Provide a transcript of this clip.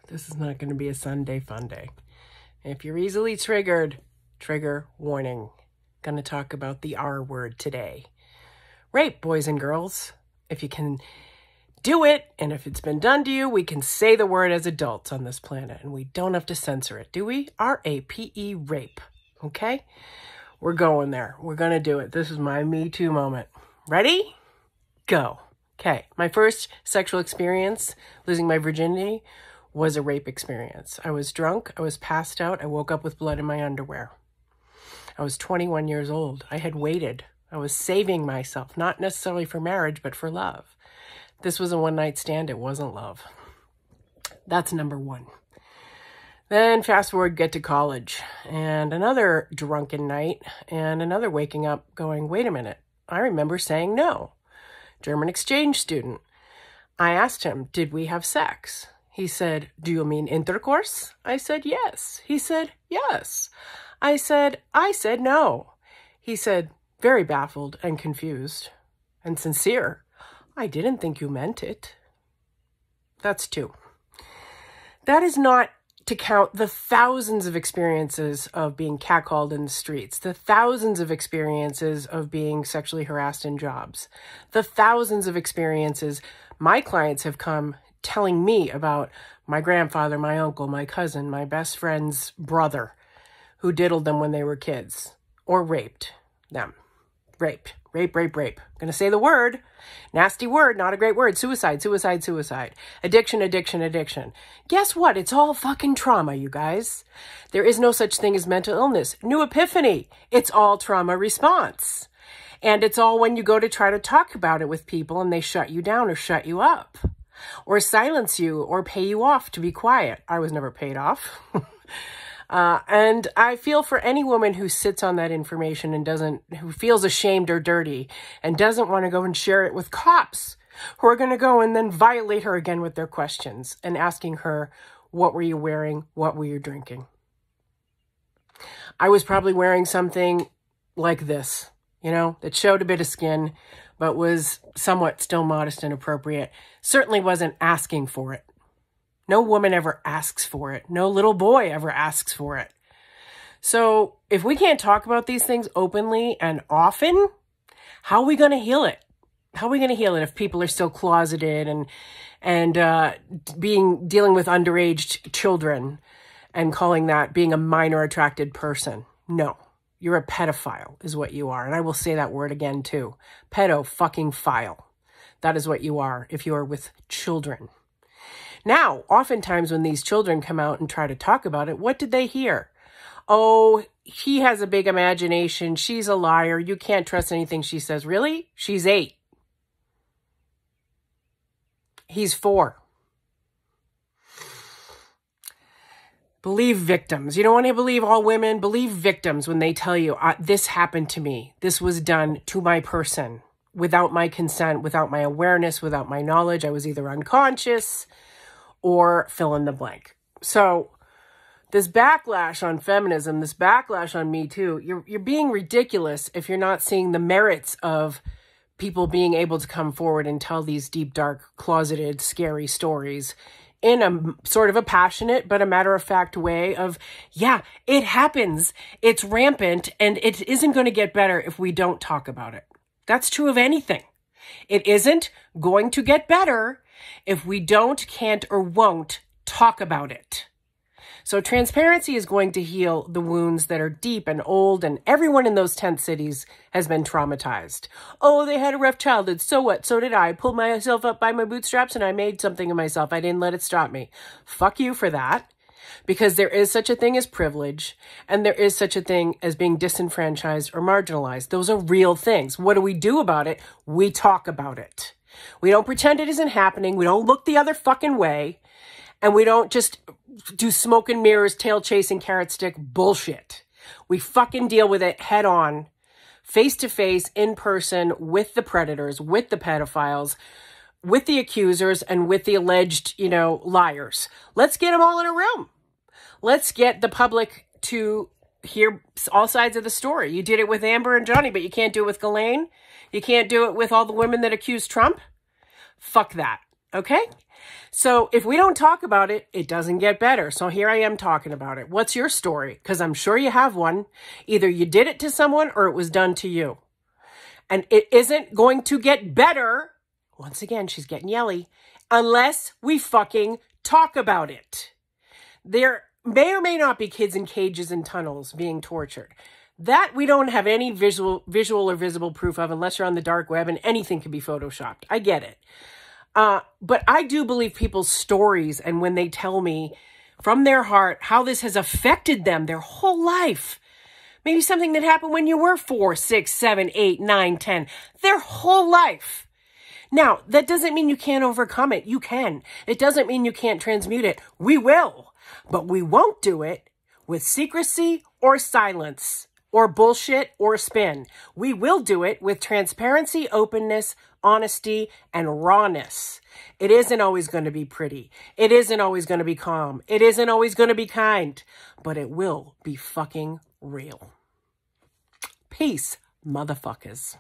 This is not going to be a Sunday fun day. If you're easily triggered, trigger warning. Going to talk about the R word today. Rape, boys and girls. If you can do it, and if it's been done to you, we can say the word as adults on this planet, and we don't have to censor it, do we? R-A-P-E, rape. Okay? We're going there. We're going to do it. This is my Me Too moment. Ready? Go. Okay. My first sexual experience, losing my virginity, was a rape experience. I was drunk. I was passed out. I woke up with blood in my underwear. I was 21 years old. I had waited. I was saving myself, not necessarily for marriage, but for love. This was a one-night stand. It wasn't love. That's number one. Then fast forward, get to college, and another drunken night, and another waking up going, wait a minute, I remember saying no. German exchange student. I asked him, did we have sex? He said, do you mean intercourse? I said, yes. He said, yes. I said no. He said, very baffled and confused and sincere, I didn't think you meant it. That's two. That is not to count the thousands of experiences of being catcalled in the streets, the thousands of experiences of being sexually harassed in jobs, the thousands of experiences my clients have come telling me about my grandfather, my uncle, my cousin, my best friend's brother who diddled them when they were kids or raped them. Rape. I'm going to say the word. Nasty word, not a great word. Suicide. Addiction. Guess what? It's all fucking trauma, you guys. There is no such thing as mental illness. New epiphany. It's all trauma response. And it's all when you go to try to talk about it with people and they shut you down or shut you up or silence you or pay you off to be quiet. I was never paid off. And I feel for any woman who sits on that information and who feels ashamed or dirty and doesn't want to go and share it with cops who are going to go and then violate her again with their questions and asking her, what were you wearing? What were you drinking? I was probably wearing something like this, that showed a bit of skin, but was somewhat still modest and appropriate. Certainly wasn't asking for it. No woman ever asks for it. No little boy ever asks for it. So if we can't talk about these things openly and often, how are we going to heal it? How are we going to heal it if people are still closeted and dealing with underage children and calling that being a minor attracted person? No, you're a pedophile is what you are. And I will say that word again too. Pedo-fucking-phile. That is what you are if you are with children. Now, oftentimes when these children come out and try to talk about it, what did they hear? Oh, he has a big imagination. She's a liar. You can't trust anything she says. Really? She's 8. He's 4. Believe victims. You don't want to believe all women. Believe victims when they tell you, this happened to me. This was done to my person without my consent, without my awareness, without my knowledge. I was either unconscious or fill in the blank. So this backlash on feminism, this backlash on Me Too, you're being ridiculous if you're not seeing the merits of people being able to come forward and tell these deep, dark, closeted, scary stories in a sort of a passionate but a matter-of-fact way of, yeah, it happens, it's rampant, and it isn't going to get better if we don't talk about it. That's true of anything. It isn't going to get better if we don't, can't, or won't talk about it. So transparency is going to heal the wounds that are deep and old, and everyone in those tent cities has been traumatized. Oh, they had a rough childhood. So what? So did I. Pulled myself up by my bootstraps and I made something of myself. I didn't let it stop me. Fuck you for that. Because there is such a thing as privilege, and there is such a thing as being disenfranchised or marginalized. Those are real things. What do we do about it? We talk about it. We don't pretend it isn't happening. We don't look the other fucking way. And we don't just do smoke and mirrors, tail chasing, carrot stick bullshit. We fucking deal with it head on, face to face, in person, with the predators, with the pedophiles, with the accusers, and with the alleged, liars. Let's get them all in a room. Let's get the public to hear all sides of the story. You did it with Amber and Johnny, but you can't do it with Ghislaine. You can't do it with all the women that accuse Trump. Fuck that. Okay? So if we don't talk about it, it doesn't get better. So here I am talking about it. What's your story? Because I'm sure you have one. Either you did it to someone or it was done to you. And it isn't going to get better. Once again, she's getting yelly. Unless we fucking talk about it. There may or may not be kids in cages and tunnels being tortured. That we don't have any visual or visible proof of unless you're on the dark web, and anything can be photoshopped. I get it. But I do believe people's stories, and when they tell me from their heart how this has affected them their whole life. Maybe something that happened when you were 4, 6, 7, 8, 9, 10. Their whole life. Now, that doesn't mean you can't overcome it. You can. It doesn't mean you can't transmute it. We will. But we won't do it with secrecy or silence or bullshit or spin. We will do it with transparency, openness, honesty, and rawness. It isn't always going to be pretty. It isn't always going to be calm. It isn't always going to be kind. But it will be fucking real. Peace, motherfuckers.